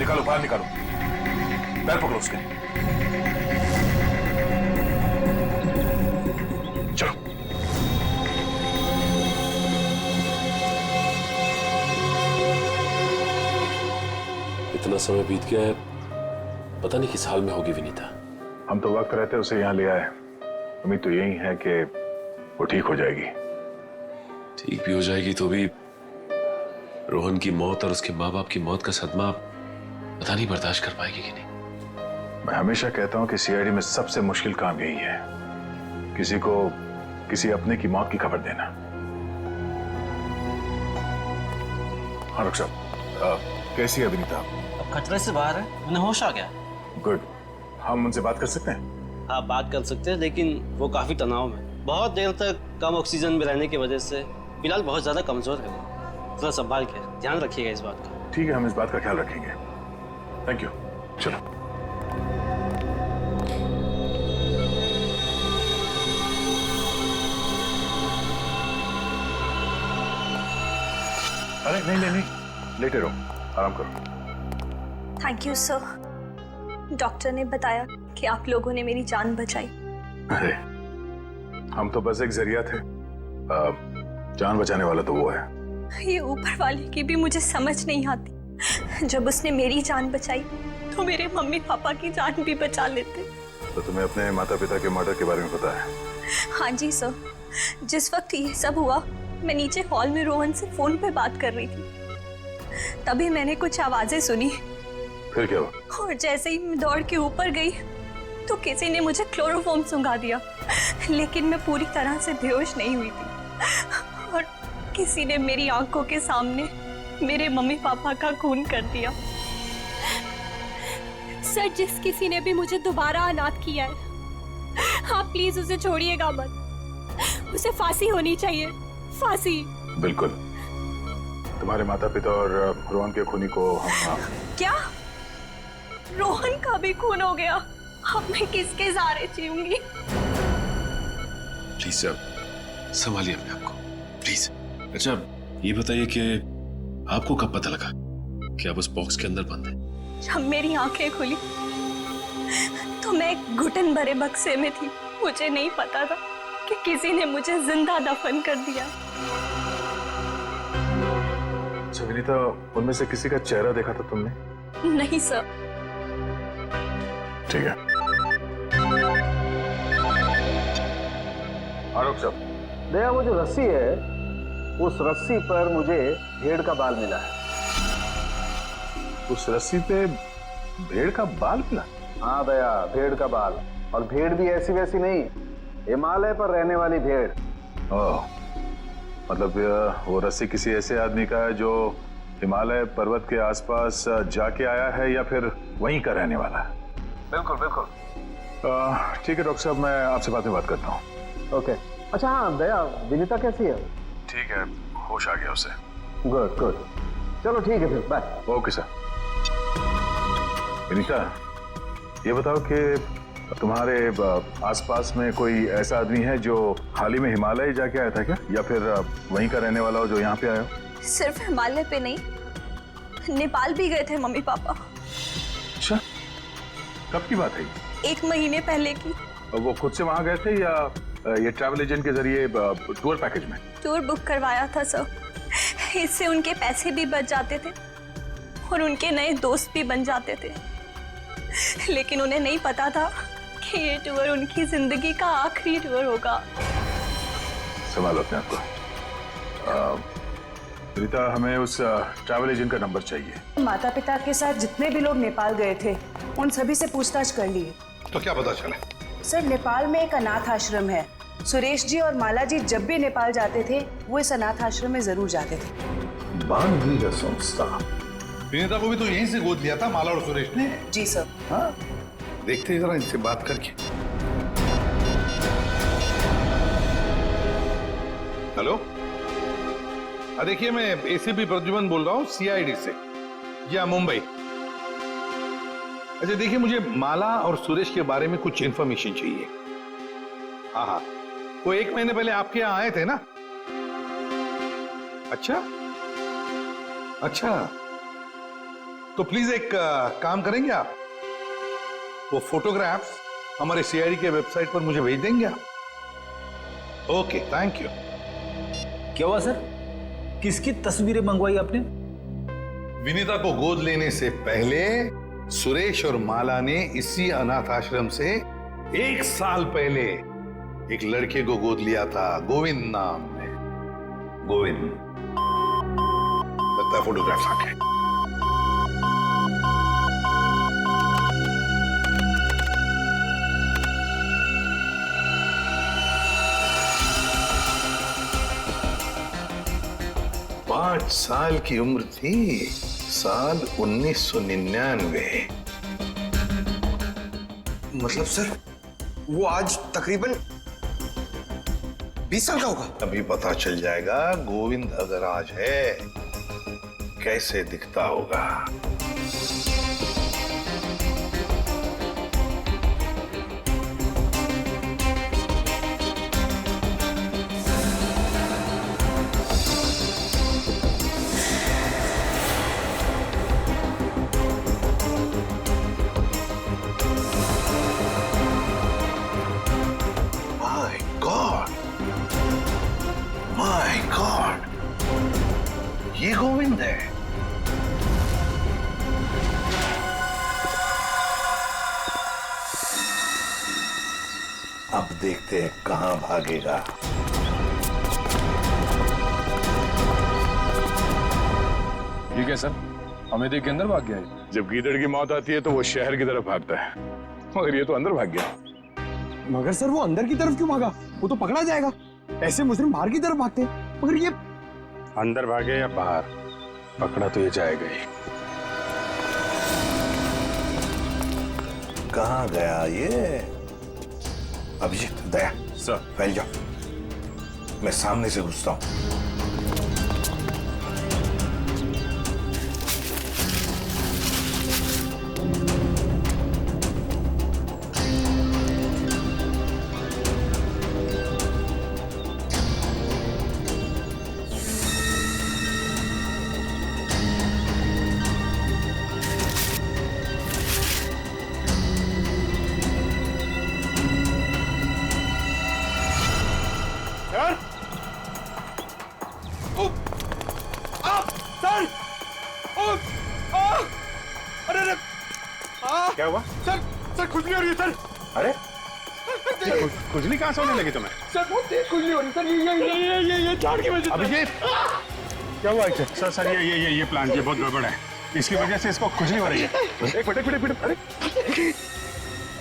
निकालो, बाहर निकालो, पैर पकड़ो उसके। चलो। इतना समय बीत गया है, पता नहीं किस हाल में होगी विनीता। हम तो वक्त रहते उसे यहाँ ले आए, उम्मीद तो यही है कि वो ठीक हो जाएगी। ठीक भी हो जाएगी तो भी रोहन की मौत और उसके माँ बाप की मौत का सदमा पता नहीं बर्दाश्त कर पाएगी कि नहीं। मैं हमेशा कहता हूँ कि सीआईडी में सबसे मुश्किल काम यही है, किसी को किसी अपने की मौत की खबर देना। हाँ डॉक्टर साहब, कैसी है विनीता? अब खतरे से बाहर है, उन्हें होश आ गया। गुड। हम उनसे बात कर सकते हैं? हाँ, बात कर सकते हैं, लेकिन वो काफी तनाव में, बहुत देर तक कम ऑक्सीजन में रहने की वजह से फिलहाल बहुत ज्यादा कमजोर है वो। थोड़ा संभाल के ध्यान रखिएगा इस बात का। ठीक है, हम इस बात का ख्याल रखेंगे। Thank you. चलो। अरे नहीं नहीं नहीं, लेटे रहो, आराम करो। Thank you sir. डॉक्टर ने बताया कि आप लोगों ने मेरी जान बचाई। अरे हम तो बस एक जरिया थे, जान बचाने वाला तो वो है। ये ऊपर वाले की भी मुझे समझ नहीं आती। जब उसने मेरी जान बचाई तो मेरे मम्मी पापा की जान भी बचा लेते। तो तुम्हें अपने माता पिता के मर्डर के बारे में पता है? हाँ जी सर। जिस वक्त ये सब हुआ मैं नीचे हॉल में रोहन से फोन पे बात कर रही थी, तभी मैंने कुछ आवाजें सुनी। फिर क्या हुआ? और जैसे ही मैं दौड़ के ऊपर गई तो किसी ने मुझे क्लोरोफॉर्म सुंघा दिया, लेकिन मैं पूरी तरह से बेहोश नहीं हुई थी। और किसी ने मेरी आंखों के सामने मेरे मम्मी पापा का खून कर दिया। सर, जिस किसी ने भी मुझे दोबारा अनाथ किया है, आप प्लीज उसे छोड़िएगा मत। उसे फांसी होनी चाहिए, फांसी। बिल्कुल। तुम्हारे माता पिता और रोहन के खूनी को हम... क्या? रोहन का भी खून हो गया? अब मैं किसके सहारे जीऊंगी? प्लीज सर, संभालिए अपने आप को, प्लीज। अच्छा ये बताइए कि आपको कब पता लगा कि आप उस बॉक्स के अंदर बंद हैं? जब मेरी आंखें खुली तो मैं एक घुटन भरे बक्से में थी। मुझे नहीं पता था कि किसी ने मुझे जिंदा दफन कर दिया। अच्छा विनीता, उनमें से किसी का चेहरा देखा था तुमने? नहीं सर। ठीक है। आरोप साहब, दया, वो जो रस्सी है, उस रस्सी पर मुझे भेड़ का बाल मिला है। उस रस्सी पे भेड़ का बाल मिला? हाँ दया, भेड़ का बाल। और भेड़ भी ऐसी वैसी नहीं, हिमालय पर रहने वाली भेड़। ओह, मतलब वो रस्सी किसी ऐसे आदमी का है जो हिमालय पर्वत के आसपास जाके आया है या फिर वहीं का रहने वाला है? बिल्कुल बिल्कुल। ठीक है डॉक्टर साहब, मैं आपसे बाद में बात करता हूँ। ओके। अच्छा हाँ दया, विनीता कैसी है? ठीक है, होश आ गया उसे। Good good. चलो ठीक है फिर, बाय। Okay sir. विनीता, ये बताओ कि तुम्हारे आसपास में कोई ऐसा आदमी है जो हाल ही में हिमालय जाके आया था क्या, या फिर वहीं का रहने वाला हो जो यहाँ पे आया हो? सिर्फ हिमालय पे नहीं, नेपाल भी गए थे मम्मी पापा। अच्छा, कब की बात है? 1 महीने पहले की। वो खुद से वहां गए थे या ये ट्रैवल एजेंट के जरिए टूर पैकेज में? टूर बुक करवाया था सर। इससे उनके पैसे भी बच जाते थे और उनके नए दोस्त भी बन जाते थे। लेकिन उन्हें नहीं पता था कि ये टूर उनकी जिंदगी का आखिरी टूर होगा। संभालो अपने आप को। रीता, हमें उस ट्रैवल एजेंट का नंबर चाहिए। माता पिता के साथ जितने भी लोग नेपाल गए थे उन सभी से पूछताछ कर लिए। तो क्या पता चला? सर, नेपाल में एक अनाथ आश्रम है। सुरेश जी और माला जी जब भी नेपाल जाते थे वो इस अनाथ आश्रम में जरूर जाते थे। बानवीर संस्था। विनीता को भी तो यहीं से गोद लिया था माला और सुरेश ने। जी सर। हाँ, देखते हैं जरा इनसे बात करके। हेलो, देखिए मैं एसीपी प्रद्युमन बोल रहा हूँ सीआईडी से, या मुंबई। अच्छा देखिए, मुझे माला और सुरेश के बारे में कुछ इंफॉर्मेशन चाहिए। हाँ हाँ, वो 1 महीने पहले आपके यहाँ आए थे ना? अच्छा अच्छा, तो प्लीज एक काम करेंगे आप, वो फोटोग्राफ्स हमारे सीआईडी के वेबसाइट पर मुझे भेज देंगे आप? Okay, thank you. क्या हुआ सर? किसकी तस्वीरें मंगवाई आपने? विनीता को गोद लेने से पहले सुरेश और माला ने इसी अनाथ आश्रम से 1 साल पहले एक लड़के को गोद लिया था, गोविंद नाम में। गोविंद, लगता है फोटोग्राफ्स आ गए। पांच साल की उम्र थी, साल 1999। मतलब सर, वो आज तकरीबन 20 साल का होगा। अभी पता चल जाएगा गोविंद अगर आज है कैसे दिखता होगा। माय गॉड, ये गोविंद है। अब देखते हैं कहां भागेगा। ठीक है सर, हमें देख के अंदर भाग गया है। जब गीदड़ की मौत आती है तो वो शहर की तरफ भागता है, मगर ये तो अंदर भाग गया। मगर सर वो अंदर की तरफ क्यों भागा? वो तो पकड़ा जाएगा। ऐसे मुजरिम बाहर की तरफ भागते हैं, मगर ये अंदर भागे या बाहर, पकड़ा तो ये जाएगा ही। कहां गया ये? अभिजीत, दया सर, फैल जाओ, मैं सामने से घुसता हूं। क्या हुआ? सर खुजली हो रही है सर। अरे खुजली कहां से होने लगी तुम्हें? सर बहुत तेज खुजली हो रही है सर। ये झाड़ की वजह से। अभिजीत, क्या हुआ? सर सर ये प्लांट ये बहुत गड़बड़ है, इसकी वजह से इसको खुजली हो रही है। एक मिनट, अरे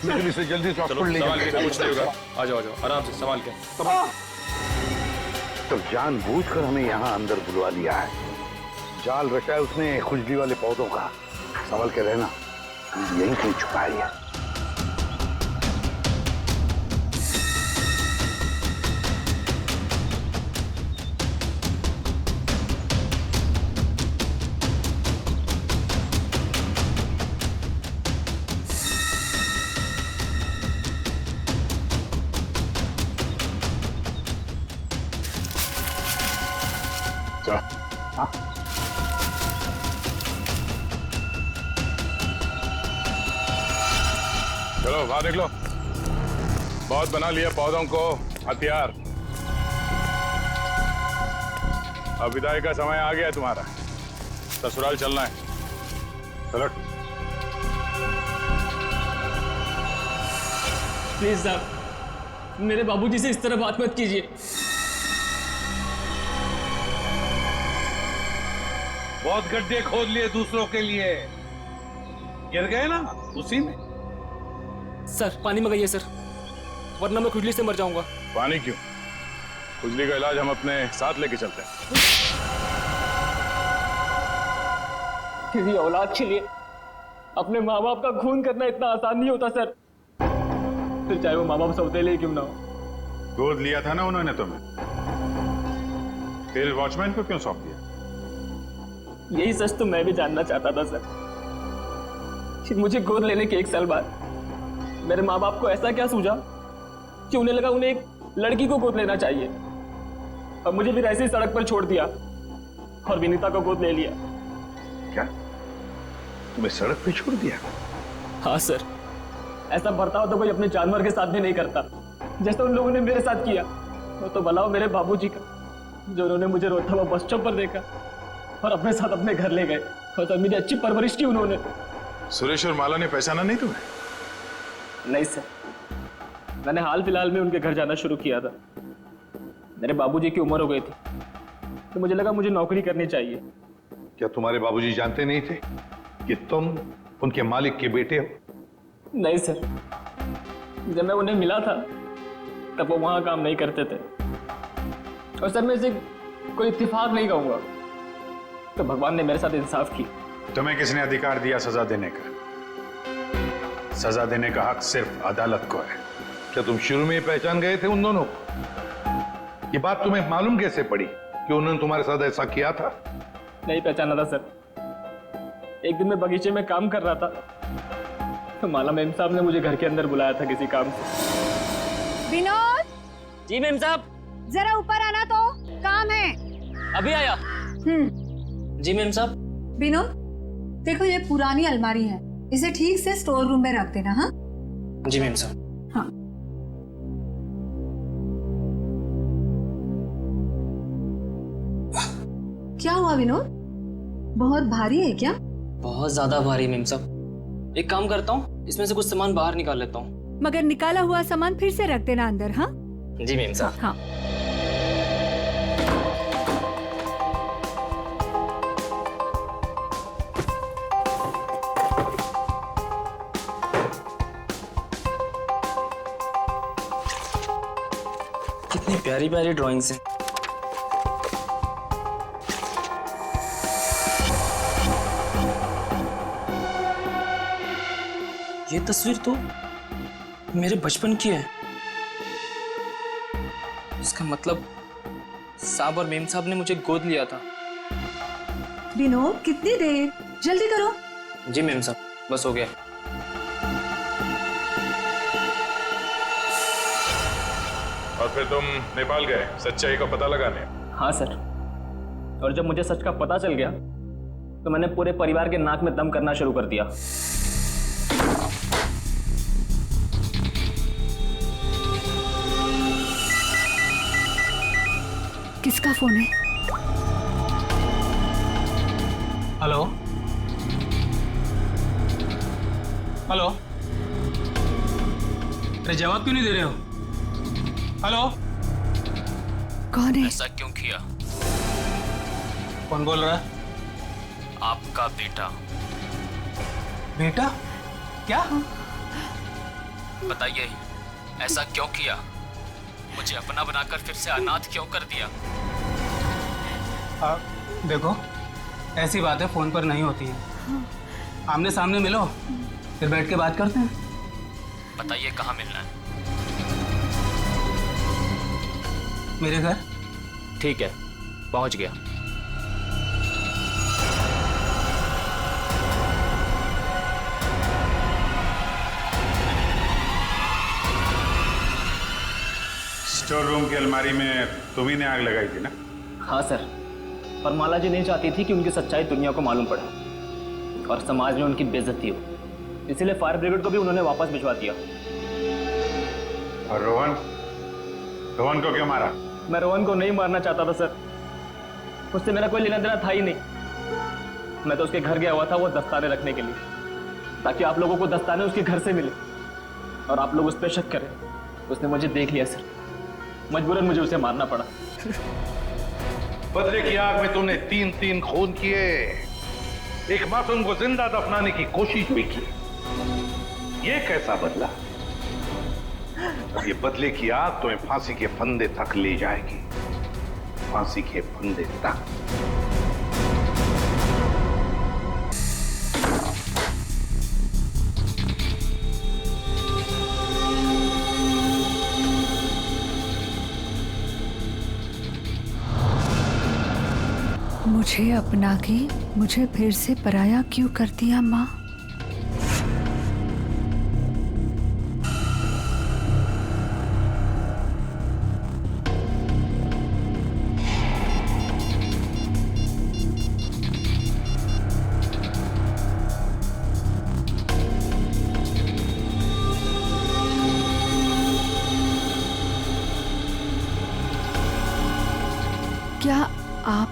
जल्दी से हॉस्पिटल ले जाओ। कुछ नहीं होगा, आ जाओ आराम से संभाल के। तो जानबूझकर हमें यहाँ अंदर बुलवा लिया है। जाल रचा है उसने खुजली वाले पौधों का। संभल के रहना, यही कहीं छुपाई है। हाँ? चलो वहां देख लो, बहुत बना लिया पौधों को हथियार। अब विदाई का समय आ गया है तुम्हारा, ससुराल चलना है। चलो प्लीज साहब, मेरे बाबूजी से इस तरह बात मत कीजिए। बहुत गड्ढे खोद लिए दूसरों के लिए, गिर गए ना उसी में। सर पानी मंगाइए सर, वरना मैं खुजली से मर जाऊंगा। पानी क्यों? खुजली का इलाज हम अपने साथ लेके चलते हैं। किसी औलाद के लिए अपने माँ बाप का खून करना इतना आसान नहीं होता सर, फिर चाहे वो माँ बाप सौतेले क्यों ना हो। गोद लिया था ना उन्होंने तुम्हें, फिर वॉचमैन को क्यों सौंप दिया? यही सच तो मैं भी जानना चाहता था सर, कि मुझे गोद लेने के 1 साल बाद मेरे माँ बाप को ऐसा क्या सूझा कि उन्हें लगा उन्हें एक लड़की को गोद लेना चाहिए, और मुझे फिर ऐसे ही सड़क पर छोड़ दिया और विनीता को गोद ले लिया। क्या? तुम्हें सड़क पे छोड़ दिया? हाँ सर, ऐसा बर्ताव तो कोई अपने जानवर के साथ भी नहीं करता जैसे उन लोगों ने मेरे साथ किया। वो तो भला हो मेरे बाबूजी का, जो उन्होंने मुझे रोता हुआ बस स्टॉप पर देखा और अपने साथ अपने घर ले गए और तब मेरी अच्छी परवरिश की उन्होंने। सुरेश और माला ने पहचाना नहीं तुम्हें? नहीं सर, मैंने हाल फिलहाल में उनके घर जाना शुरू किया था। मेरे बाबूजी की उम्र हो गई थी तो मुझे लगा मुझे नौकरी करनी चाहिए। क्या तुम्हारे बाबूजी जानते नहीं थे कि तुम उनके मालिक के बेटे हो? नहीं सर, जब मैं उन्हें मिला था तब वो वहां काम नहीं करते थे। और सर मैं इसे कोई इत्तेफाक नहीं कहूंगा, तो भगवान ने मेरे साथ इंसाफ की। तुम्हें किसने अधिकार दिया सजा देने का? सजा देने का हक सिर्फ अदालत को है। क्या तुम शुरू में ही पहचान गए थे उन दोनों को? ये बात तुम्हें मालूम कैसे पड़ी कि उन्होंने तुम्हारे साथ ऐसा किया था? नहीं पहचाना था सर। एक दिन मैं बगीचे में काम कर रहा था तो माला मेम साहब ने मुझे घर के अंदर बुलाया था किसी काम से। विनोद! जी मेम साहब। जरा ऊपर आना, तो काम है। अभी आया। जी मेम साहब। विनोद, देखो ये पुरानी अलमारी है, इसे ठीक से स्टोर रूम में रख देना। हाँ जी मेम साहब। हाँ। क्या हुआ विनोद, बहुत भारी है क्या? बहुत ज्यादा भारी मेम साहब। एक काम करता हूँ, इसमें से कुछ सामान बाहर निकाल लेता हूँ। मगर निकाला हुआ सामान फिर से रख देना अंदर। हाँ जी मेम साहब। हाँ। कितनी प्यारी प्यारी ड्राइंग्स हैं। ये तस्वीर तो मेरे बचपन की है। इसका मतलब साहब और मेम साहब ने मुझे गोद लिया था। विनोद, कितनी देर, जल्दी करो। जी मेम साहब, बस हो गया। और फिर तुम नेपाल गए सच्चाई का पता लगाने? हाँ सर, और जब मुझे सच का पता चल गया तो मैंने पूरे परिवार के नाक में दम करना शुरू कर दिया। किसका फोन है? हेलो हेलो, अरे जवाब क्यों नहीं दे रहे हो? हेलो, कौन है? ऐसा क्यों किया? कौन बोल रहा है? आपका बेटा। बेटा? क्या? बताइए, ऐसा क्यों किया? मुझे अपना बनाकर फिर से अनाथ क्यों कर दिया? देखो, ऐसी बातें फोन पर नहीं होती हैं। आमने सामने मिलो, फिर बैठ के बात करते हैं। बताइए कहाँ मिलना है? मेरे घर। ठीक है, पहुंच गया। स्टोर रूम की अलमारी में तुम्ही ने आग लगाई थी ना? हाँ सर, पर माला जी नहीं चाहती थी कि उनकी सच्चाई दुनिया को मालूम पड़े और समाज में उनकी बेइज्जती हो, इसलिए फायर ब्रिगेड को भी उन्होंने वापस भिजवा दिया। और रोहन? रोहन को क्यों मारा? मैं रोहन को नहीं मारना चाहता था सर, उससे मेरा कोई लेना देना था ही नहीं। मैं तो उसके घर गया हुआ था वो दस्ताने रखने के लिए, ताकि आप लोगों को दस्ताने उसके घर से मिले और आप लोग उस पर शक करें। उसने मुझे देख लिया सर, मजबूरन मुझे उसे मारना पड़ा। बदले की आग में तुमने 3-3 खून किए, एक मासूम को जिंदा दफनाने की कोशिश भी की। ये कैसा बदला? ये बदले की आग तुम्हें फांसी के फंदे तक ले जाएगी, फांसी के फंदे तक। मुझे अपना के मुझे फिर से पराया क्यों कर दिया माँ?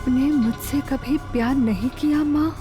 आपने मुझसे कभी प्यार नहीं किया माँ?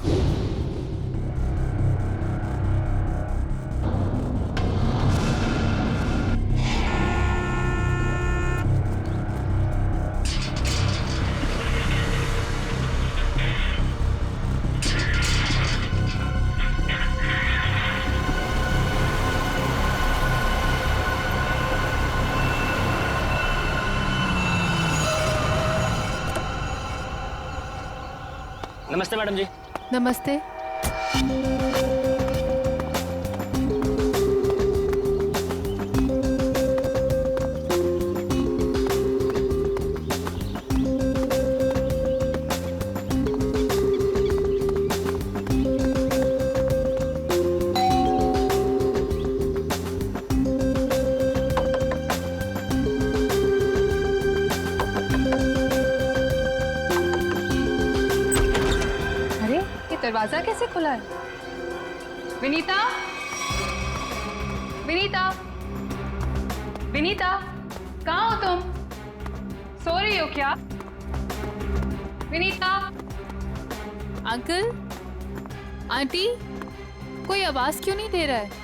नमस्ते मैडम जी। नमस्ते। दरवाजा कैसे खुला है? विनीता, विनीता, विनीता, कहाँ हो तुम? सो रही हो क्या? विनीता। अंकल, आंटी, कोई आवाज क्यों नहीं दे रहा है?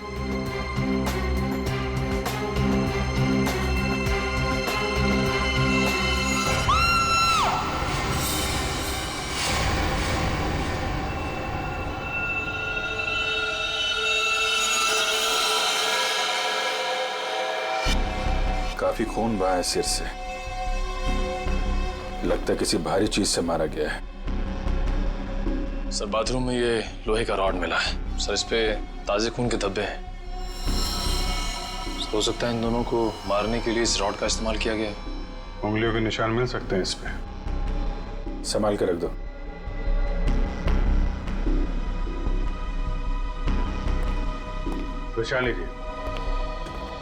काफी खून बहा है सिर से। लगता है किसी भारी चीज से मारा गया है। सर बाथरूम में ये लोहे का रॉड मिला है सर, इस पे ताजे खून के धब्बे हैं। हो सकता है इन दोनों को मारने के लिए इस रॉड का इस्तेमाल किया गया है। उंगलियों के निशान मिल सकते हैं इस पे। संभाल के रख दो। वैशाली जी,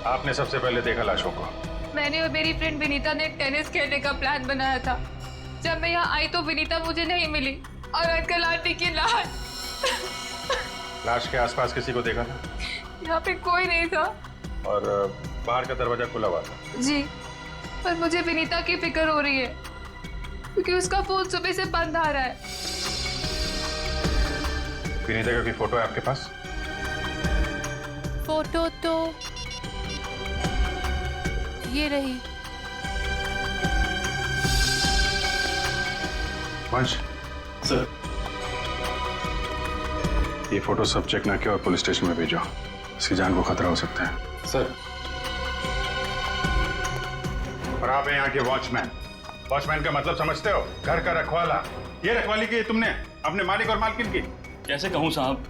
आपने सबसे पहले देखा लाशों को? मैंने और मेरी फ्रेंड विनीता ने टेनिस खेलने का प्लान बनाया था। जब मैं यहाँ आई तो विनीता मुझे नहीं मिली और अंकल आंटी की लाश। लाश के आसपास किसी को देखा था? यहाँ पे कोई नहीं था। और बाहर का दरवाजा खुला हुआ था? जी, पर मुझे विनीता की फिक्र हो रही है क्योंकि उसका फोन सुबह से बंद आ रहा है। विनीता की फोटो है आपके पास? फोटो तो ये रही। वंश सर, ये फोटो सब चेक ना किया और पुलिस स्टेशन में भेजो। इसकी जान को खतरा हो सकता है। सर। और आप यहाँ के वॉचमैन। वॉचमैन का मतलब समझते हो? घर का रखवाला। ये रखवाली की तुमने अपने मालिक और मालकिन की? कैसे कहूँ साहब,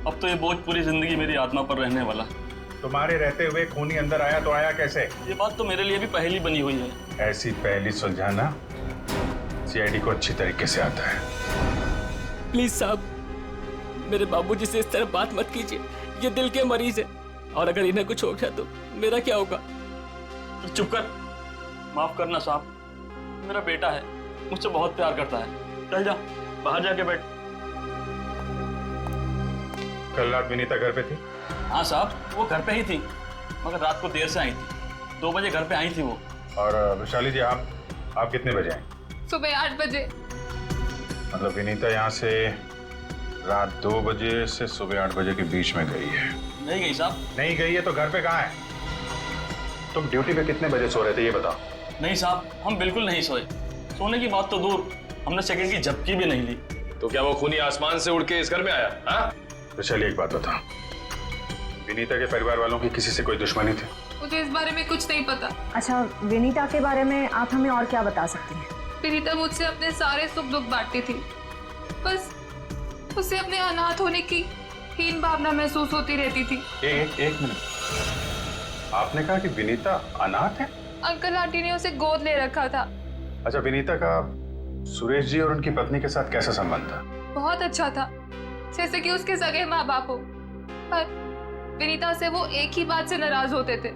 अब तो ये बोझ पूरी जिंदगी मेरी आत्मा पर रहने वाला। तुम्हारे रहते हुए खूनी अंदर आया तो आया कैसे? ये बात तो मेरे लिए भी पहेली बनी हुई है। ऐसी पहेली सुलझाना सीआईडी को अच्छी तरीके से आता है। प्लीज साहब, मेरे बाबूजी से इस तरह बात मत कीजिए। ये दिल के मरीज है और अगर इन्हें कुछ हो गया तो मेरा क्या होगा? तो चुप कर। माफ करना साहब, मेरा बेटा है, मुझसे बहुत प्यार करता है। चल जा, बाहर जाके बैठ। कल रात विनीता घर पे थी? हाँ साहब, वो घर पे ही थी, मगर रात को देर से आई थी। 2 बजे घर पे आई थी वो। और वैशाली जी, आप कितने बजे आए? सुबह 8 बजे। मतलब विनीता यहाँ से रात 2 बजे से सुबह 8 बजे के बीच में गई है? नहीं गई साहब। नहीं गई है तो घर पे कहाँ है? तुम ड्यूटी पे कितने बजे सो रहे थे ये बताओ। नहीं साहब, हम बिल्कुल नहीं सोए। सोने की बात तो दूर, हमने सेकंड की झपकी भी नहीं ली। तो क्या वो खूनी आसमान से उड़ के इस घर में आया? हाँ? वैशाली, एक बात बता, विनीता के परिवार वालों की किसी से कोई दुश्मनी थी? मुझे इस बारे में कुछ नहीं पता। अच्छा, विनीता के बारे में आप हमें और क्या बता सकती हैं? विनीता मुझसे अपने सारे सुख दुख बांटती थी। बस उसे अपने अनाथ होने की हीन भावना महसूस होती रहती थी। एक मिनट, आपने कहा कि विनीता अनाथ है? अंकल आंटी ने उसे गोद ले रखा था। अच्छा, विनीता का सुरेश जी और उनकी पत्नी के साथ कैसा संबंध था? बहुत अच्छा था, जैसे कि उसके सगे माँ बाप हो। पर विनीता से वो एक ही बात से नाराज होते थे।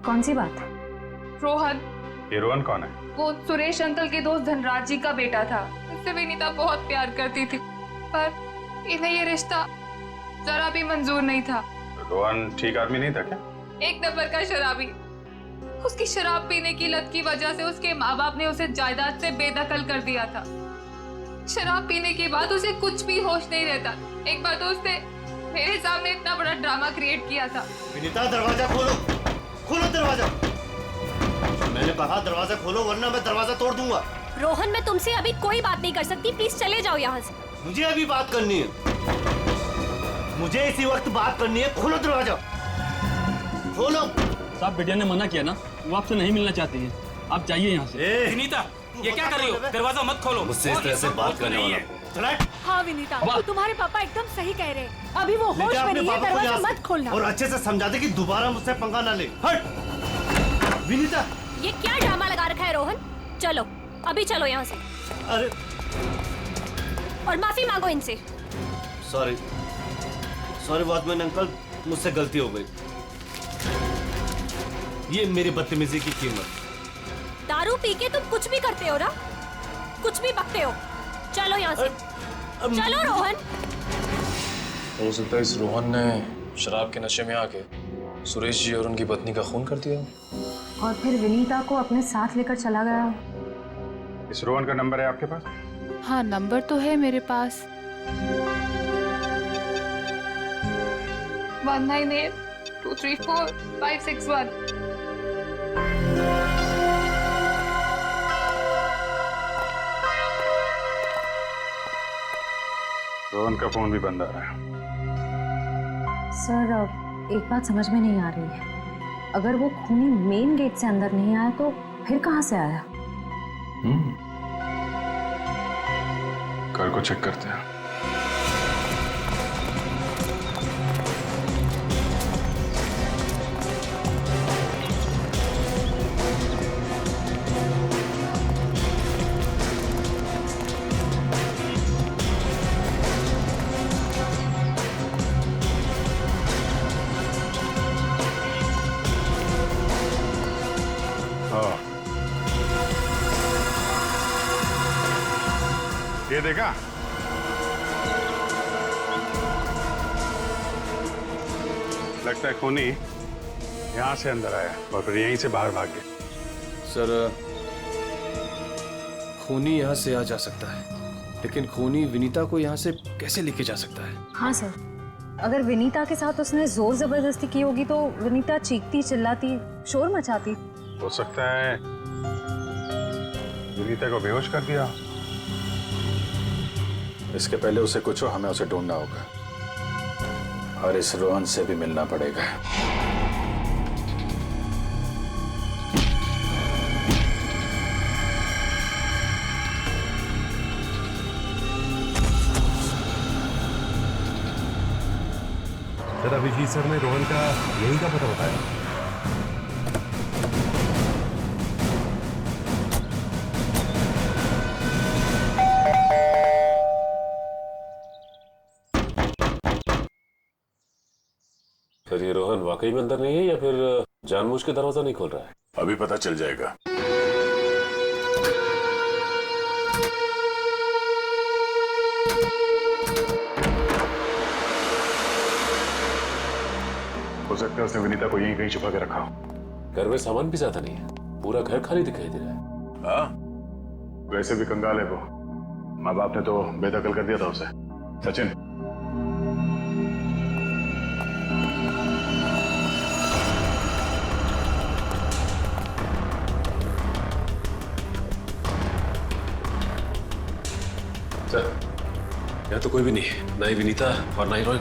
कौन सी बात? रोहन। ये रोहन कौन है? वो सुरेश अंकल के दोस्त धनराज जी का बेटा था। उससे विनीता बहुत प्यार करती थी, पर इन्हें ये रिश्ता जरा भी मंजूर नहीं था। रोहन ठीक आदमी नहीं था क्या? एक नंबर का शराबी। उसकी शराब पीने की लत की वजह से उसके माँ बाप ने उसे जायदाद से बेदखल कर दिया था। शराब पीने के बाद उसे कुछ भी होश नहीं रहता। एक बार तो उसने मेरे सामने इतना बड़ा ड्रामा क्रिएट किया था। विनीता दरवाजा खोलो, खोलो दरवाजा। मैंने कहा दरवाजा खोलो वरना मैं दरवाजा तोड़ दूंगा। रोहन, मैं तुमसे अभी कोई बात नहीं कर सकती, प्लीज चले जाओ यहाँ से। मुझे अभी बात करनी है, मुझे इसी वक्त बात करनी है। खोलो दरवाजा, खोलो। साहब बिटिया ने मना किया ना, वो आपसे नहीं मिलना चाहती है, आप जाइए यहाँ से। विनीता, ये क्या कर रही हो? दरवाजा मत खोलो। मुझसे इस तरह से बात करने वाला हाँ विनीता, तो तुम्हारे पापा एकदम सही कह रहे हैं। अभी वो होश में नहीं है, दरवाजा मत खोलना। और अच्छे से समझा दे कि दोबारा मुझसे पंगा ना ले। हट विनीता। ये क्या ड्रामा लगा रखा है रोहन? चलो अभी चलो यहाँ से। अरे और माफी मांगो इनसे। सॉरी सॉरी वॉचमैन अंकल, मुझसे गलती हो गई। ये मेरी बदतमीजी की कीमत। दारू पी के तुम कुछ भी करते हो ना, कुछ भी बकते हो। चलो यहाँ से, चलो रोहन। हो सकता है इस रोहन ने शराब के नशे में आके सुरेश जी और उनकी पत्नी का खून कर दिया और फिर विनीता को अपने साथ लेकर चला गया। इस रोहन का नंबर है आपके पास? हाँ, नंबर तो है मेरे पास। 1982345561। रोहन का फोन भी बंद आ रहा है। सर, एक बात समझ में नहीं आ रही है, अगर वो खूनी मेन गेट से अंदर नहीं आया तो फिर कहाँ से आया? घर को चेक करते हैं। ये देखा? लगता है खूनी यहाँ से अंदर आया और फिर यहीं से बाहर भाग गया। सर, खूनी यहाँ से आ जा सकता है, लेकिन खूनी विनीता को यहाँ से कैसे लेके जा सकता है? हाँ सर, अगर विनीता के साथ उसने जोर जबरदस्ती की होगी तो विनीता चीखती चिल्लाती शोर मचाती। हो सकता है विनीता को बेहोश कर दिया। इसके पहले उसे कुछ हो, हमें उसे ढूंढना होगा और इस रोहन से भी मिलना पड़ेगा। सर, अभिजीत सर ने रोहन का यही का पता बताया। सर, ये रोहन वाकई में अंदर नहीं है या फिर जानबूझ के दरवाजा नहीं खोल रहा है? अभी पता चल जाएगा। हो सकता है उसने विनीता को यहीं कहीं छुपा के रखा हो। घर में सामान भी ज्यादा नहीं है, पूरा घर खाली दिखाई दे रहा है। हाँ, वैसे भी कंगाल है वो। माँ बाप ने तो बेदखल कर दिया था उसे। सचिन, सर, यहाँ तो कोई भी नहीं, ना ही विनीता और ना ही रोहन।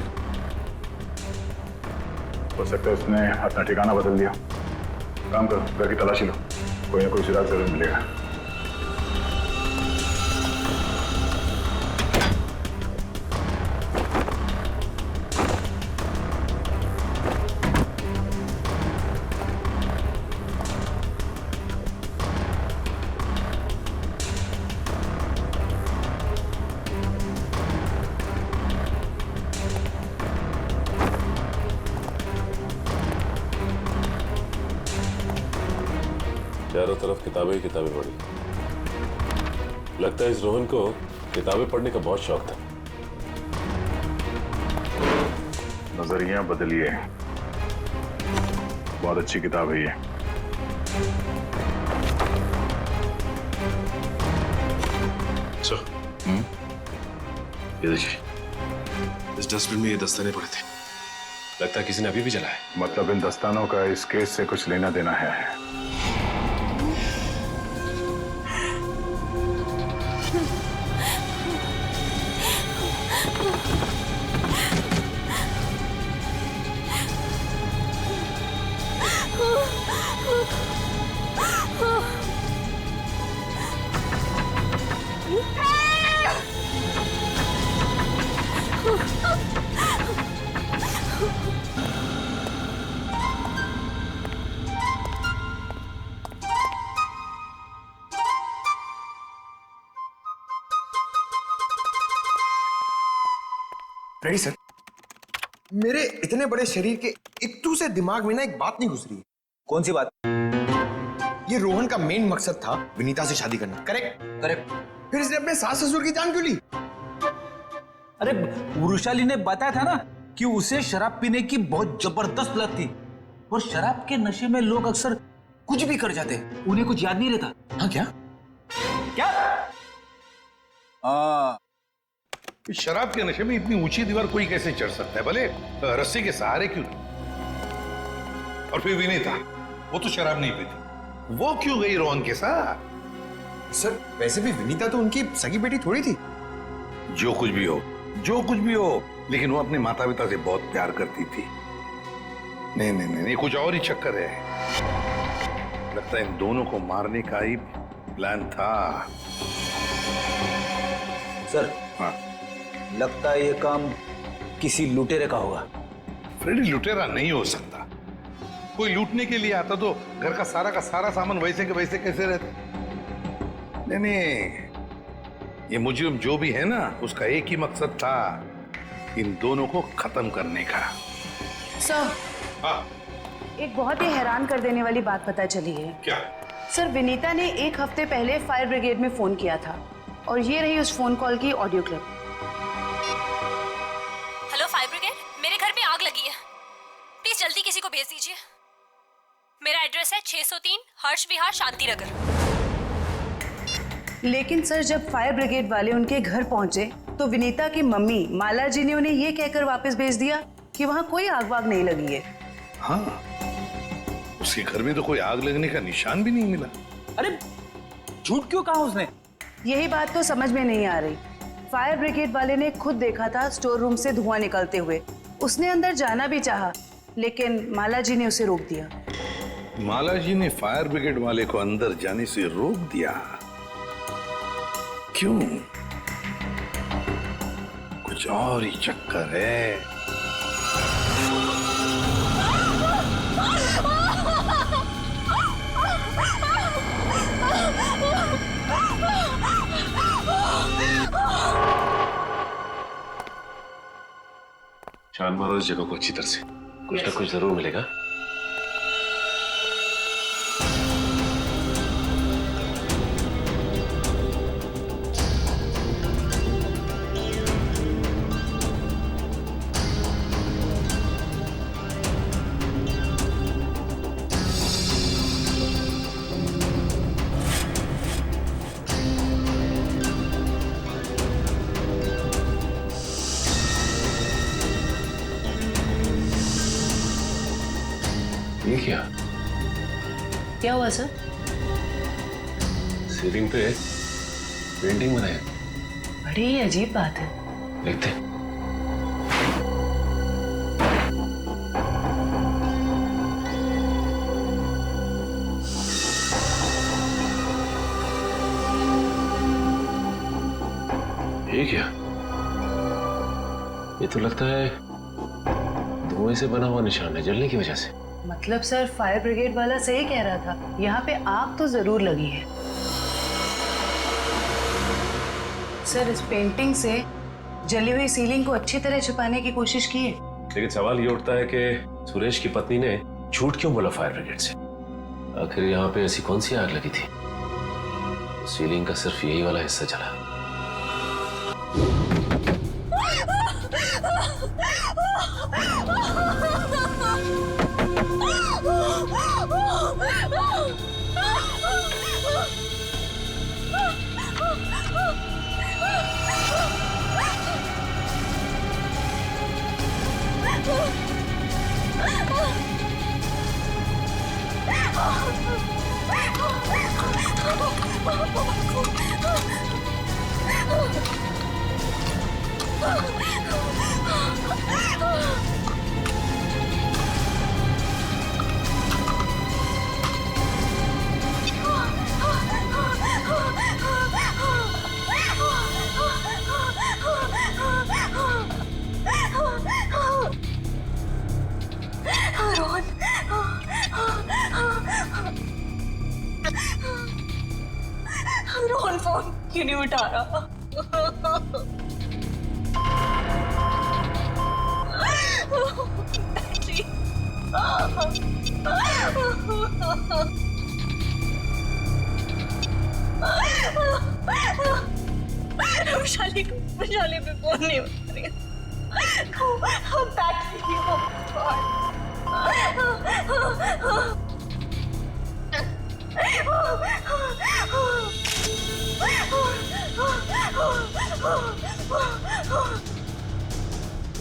हो सकता है उसने अपना ठिकाना बदल दिया। काम करो, घर की तलाशी लो, कोई ना कोई सुराग जरूर मिलेगा। चारों तरफ किताबें ही किताबें पढ़ी। लगता है इस रोहन को किताबें पढ़ने का बहुत शौक था। नजरिया बदलिए, बहुत अच्छी किताब है ये। अच्छा, ये देखिए, इस डस्टबिन में ये दस्ताने पड़े थे। लगता है किसी ने अभी भी जलाया। मतलब इन दस्तानों का इस केस से कुछ लेना देना है। Ready sir. मेरे इतने बड़े शरीर के इत्तू से दिमाग में ना एक बात नहीं घुस रही है। कौन सी बात? ये रोहन का मेन मकसद था विनीता से शादी करना। करेक्ट? करेक्ट। फिर इसने अपने सास ससुर की जान क्यों ली? अरे वृषाली ने बताया था ना कि उसे शराब पीने की बहुत जबरदस्त लत थी, और शराब के नशे में लोग अक्सर कुछ भी कर जाते हैं, उन्हें कुछ याद नहीं रहता। हाँ क्या? क्या? शराब के नशे में इतनी ऊंची दीवार कोई कैसे चढ़ सकता है, भले रस्सी के सहारे क्यों नहीं? और फिर विनीता, वो तो शराब नहीं पीती, वो क्यों गई रोहन के साथ? सर वैसे भी विनीता तो उनकी सगी बेटी थोड़ी थी। जो कुछ भी हो, जो कुछ भी हो, लेकिन वो अपने माता पिता से बहुत प्यार करती थी। नहीं नहीं नहीं, कुछ और ही चक्कर है। लगता है इन दोनों को मारने का ही प्लान था। सर, हाँ, लगता है ये काम किसी लुटेरे का होगा। फ्रेडी लुटेरा नहीं हो सकता। कोई लूटने के लिए आता तो घर का सारा सामान वैसे के वैसे कैसे रहता? नहीं नहीं, ये मुजरिम जो भी है ना, उसका एक ही मकसद था, इन दोनों को खत्म करने का। सर, हाँ, एक बहुत ही हैरान कर देने वाली बात पता चली है। क्या? सर, विनीता ने 1 हफ्ते पहले फायर ब्रिगेड में फोन किया था, और ये रही उस फोन कॉल की audio clip. Hello fire brigade, मेरे घर में आग लगी है, प्लीज जल्दी किसी को भेज दीजिए। मेरा एड्रेस है 603 हर्ष विहार शांति नगर। लेकिन सर, जब फायर ब्रिगेड वाले उनके घर पहुंचे तो विनीता की मम्मी माला जी ने उन्हें ये कहकर वापस भेज दिया कि वहां कोई आग वाग नहीं लगी है। हाँ, उसके घर में तो कोई आग लगने का निशान भी नहीं मिला। अरे झूठ क्यों कहा उसने? यही बात तो समझ में नहीं आ रही। फायर ब्रिगेड वाले ने खुद देखा था स्टोर रूम से धुआं निकलते हुए। उसने अंदर जाना भी चाहा, लेकिन माला जी ने उसे रोक दिया। माला जी ने फायर ब्रिगेड वाले को अंदर जाने से रोक दिया? क्यों? कुछ और ही चक्कर है। छान मारो इस जगह को अच्छी तरह से, कुछ ना कुछ जरूर मिलेगा। ये क्या हुआ सर? सीलिंग पे पेंटिंग बनाया। बड़ी ही अजीब बात है। देखते हैं। ये क्या? ये तो लगता है धुएं से बना हुआ निशान है, जलने की वजह से। मतलब सर, फायर ब्रिगेड वाला सही कह रहा था, यहाँ पे आग तो जरूर लगी है। सर, इस पेंटिंग से जली हुई सीलिंग को अच्छी तरह छुपाने की कोशिश की है। लेकिन सवाल ये उठता है कि सुरेश की पत्नी ने झूठ क्यों बोला फायर ब्रिगेड से? आखिर यहाँ पे ऐसी कौन सी आग लगी थी? सीलिंग का सिर्फ यही वाला हिस्सा जला। रोहन फोन क्यों नहीं उठा रहा? वैशाली पे फोन नहीं उठा रही।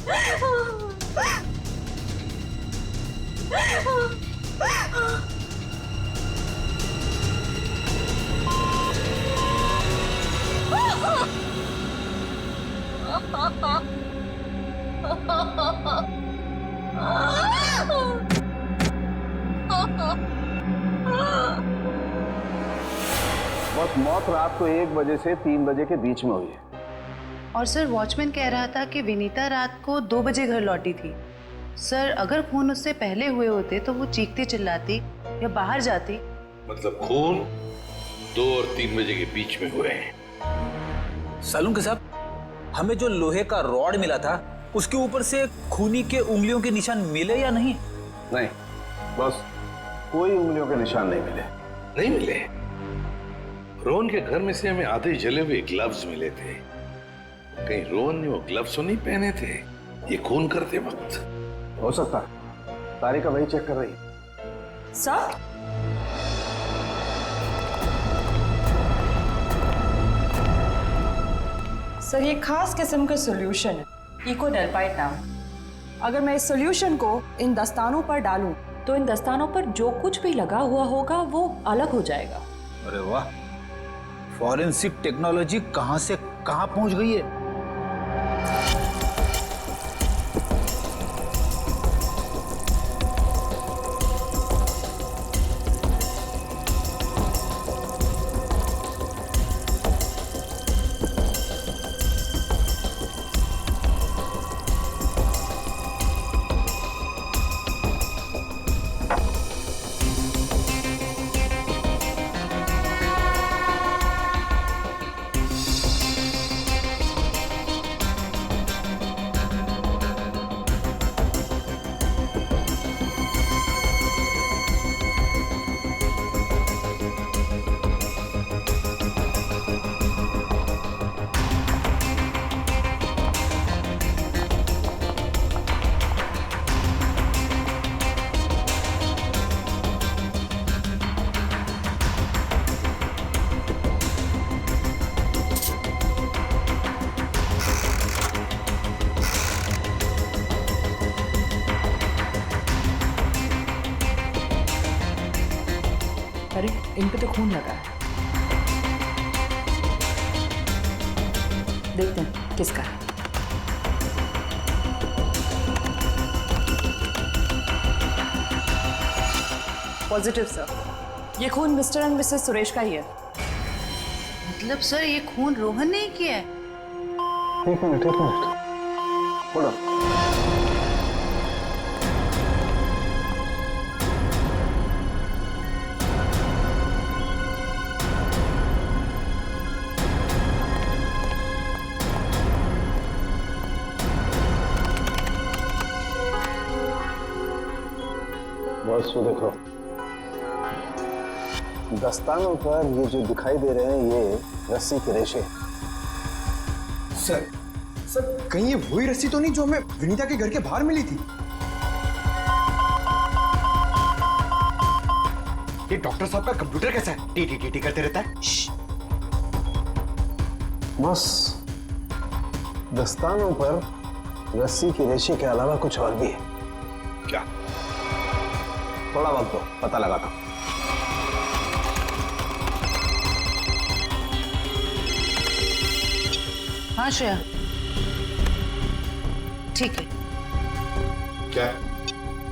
बैटरी बस मौत रात को 1 बजे से 3 बजे के बीच में हुई है। और सर वॉचमैन कह रहा था कि विनीता रात को 2 बजे घर लौटी थी। सर अगर खून उससे पहले हुए होते तो वो चीखती चिल्लाती या बाहर जाती। मतलब खून 2 और 3 बजे के बीच में हुए हैं। सालुंके साहब, हमें जो लोहे का रॉड मिला था उसके ऊपर से खूनी के उंगलियों के निशान मिले या नहीं? नहीं, बस कोई उंगलियों के निशान नहीं मिले। नहीं मिले? रोहन के घर में से हमें आधे जले हुए ग्लव्स मिले थे। कहीं रोहन ने वो ग्लव्स तो नहीं पहने थे ये खून करते वक्त? हो सकता है, तारिका वही चेक कर रही है। सर सर ये खास किस्म का सॉल्यूशन है, इकोडेल्पाइट नाम। अगर मैं इस सॉल्यूशन को इन दस्तानों पर डालूं तो इन दस्तानों पर जो कुछ भी लगा हुआ होगा वो अलग हो जाएगा। अरे वाह, फॉरेंसिक टेक्नोलॉजी कहां से कहां पहुंच गई है। अरे इन पे तो खून लगा है, देखते हैं किसका है। पॉजिटिव सर, ये खून मिस्टर एंड मिसेस सुरेश का ही है। मतलब सर ये खून रोहन ने ही किया है? एक मिनट होल्ड ऑन। बस वो देखो, दस्तानों पर ये जो दिखाई दे रहे हैं ये रस्सी के रेशे। सर कहीं ये वही रस्सी तो नहीं जो हमें विनीता के घर के बाहर मिली थी? ये डॉक्टर साहब का कंप्यूटर कैसा है? टी करते रहता है। बस दस्तानों पर रस्सी के रेशे के अलावा कुछ और भी है। क्या? थोड़ा वक्त दो, पता लगाता हूं। हाँ श्रेया, ठीक है। क्या?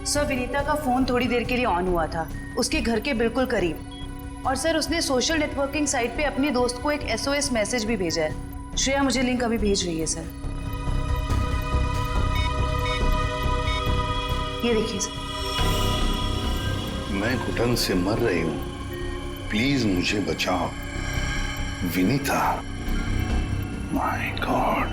सर, विनीता का फोन थोड़ी देर के लिए ऑन हुआ था, उसके घर के बिल्कुल करीब। और सर, उसने सोशल नेटवर्किंग साइट पे अपने दोस्त को एक SOS मैसेज भी भेजा है। श्रेया मुझे लिंक अभी भेज रही है सर। ये देखिए सर। मैं घुटन से मर रही हूं, प्लीज मुझे बचाओ। Vinita, my God.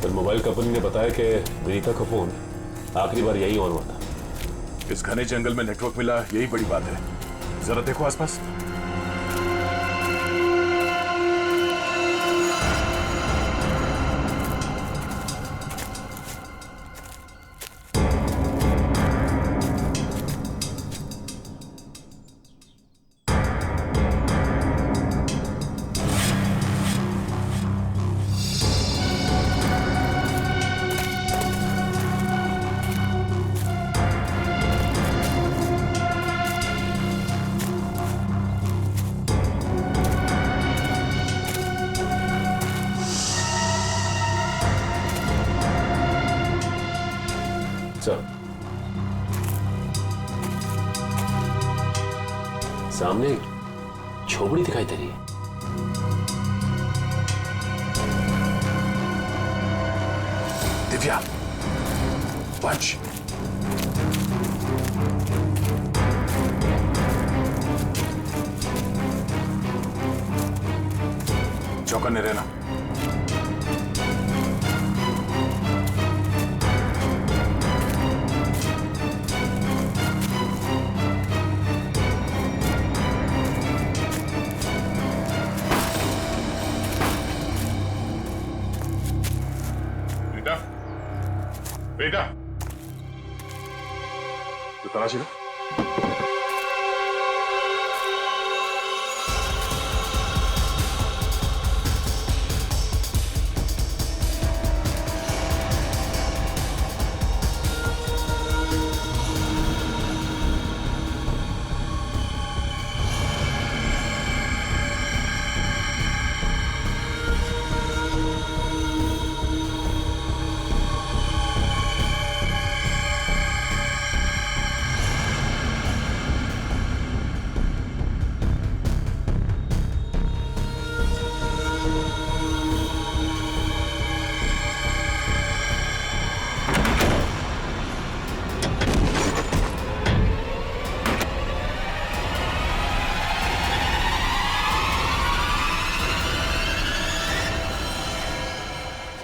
कल मोबाइल कंपनी ने बताया कि विनीता का फोन आखिरी बार यही ऑन हुआ था। इस घने जंगल में नेटवर्क मिला, यही बड़ी बात है। जरा देखो आसपास। सामने झोपड़ी दिखाई दे रही है। दिव्या, पंच। चौकन्ने रहना। बेटा, तो तलाशी लो।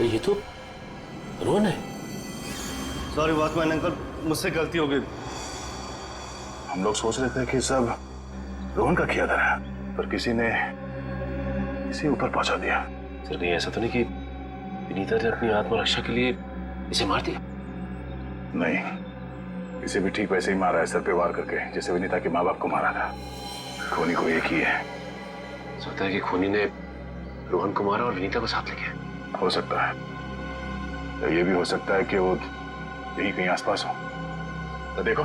ये तो रोहन है। सॉरी वॉचमैन अंकल, मुझसे गलती हो गई। हम लोग सोच रहे थे कि सब रोहन का किया था, पर किसी ने इसे ऊपर पहुंचा दिया। सर, कहीं ऐसा तो नहीं कि विनीता ने अपनी आत्मरक्षा के लिए इसे मार दिया? नहीं, इसे भी ठीक वैसे ही मारा है, सर पे वार करके, जैसे विनीता के माँ बाप को मारा था। खूनी को एक ही है। सोचता है कि खूनी ने रोहन को मारा और विनीता को साथ ले गया। हो सकता है, तो ये भी हो सकता है कि वो यही कहीं आसपास हो। तो देखो,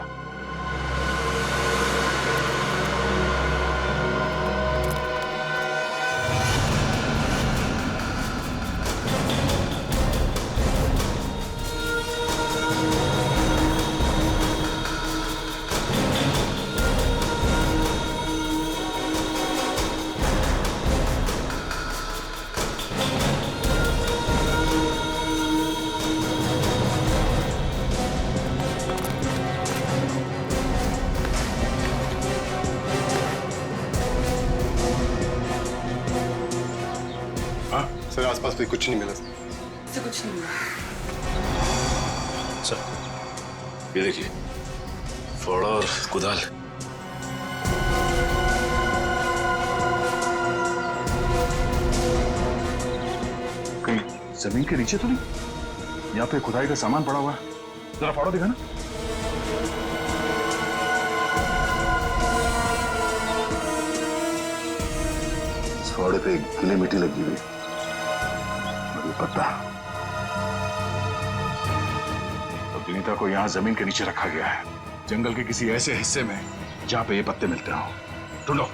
सर आसपास भी कुछ नहीं मिला। से कुछ नहीं मिला। सर, ये देखिए, फावड़ा और कुदाल। कहीं जमीन के नीचे तो नहीं? यहाँ पे खुदाई का सामान पड़ा हुआ है, जरा फावड़ा दिखा ना। इस फावड़े पे गीली मिट्टी लगी हुई, पता। तो विनीता को यहाँ जमीन के नीचे रखा गया है, जंगल के किसी ऐसे हिस्से में जहां पे ये पत्ते मिलते हो। ढूंढो,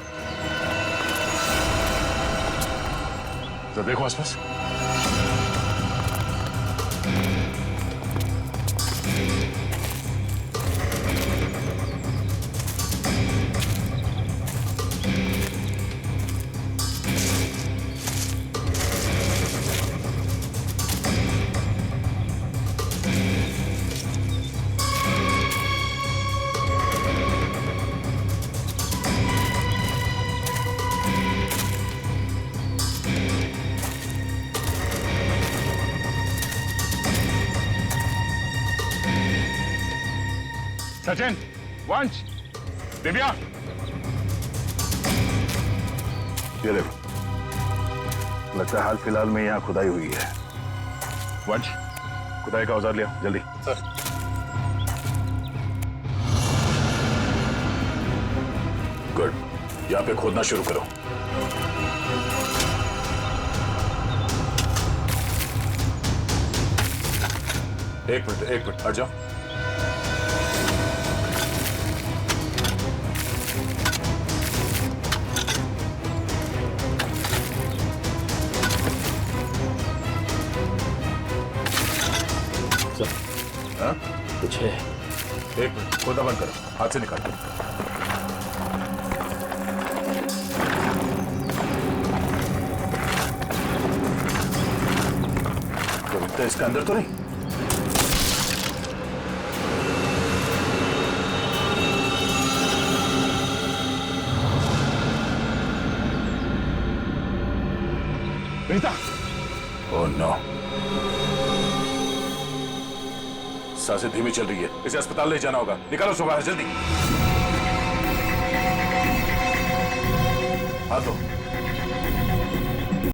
तो देखो आसपास। सचिन, वंश, दिव्या, ये देखो, लगता है हाल फिलहाल में यहाँ खुदाई हुई है। वंश, खुदाई का औजार लिया जल्दी। सर। गुड, यहाँ पे खोदना शुरू करो। एक मिनट हट जाओ। कुछ है। एक मिनट, खोदा बंद करो, हाथ से निकालो। तो इसके अंदर तो नहीं? विनीता! ओह नो, सांसें धीमी चल रही है, इसे अस्पताल ले जाना होगा। निकालो उसको बाहर जल्दी। हाथ दो।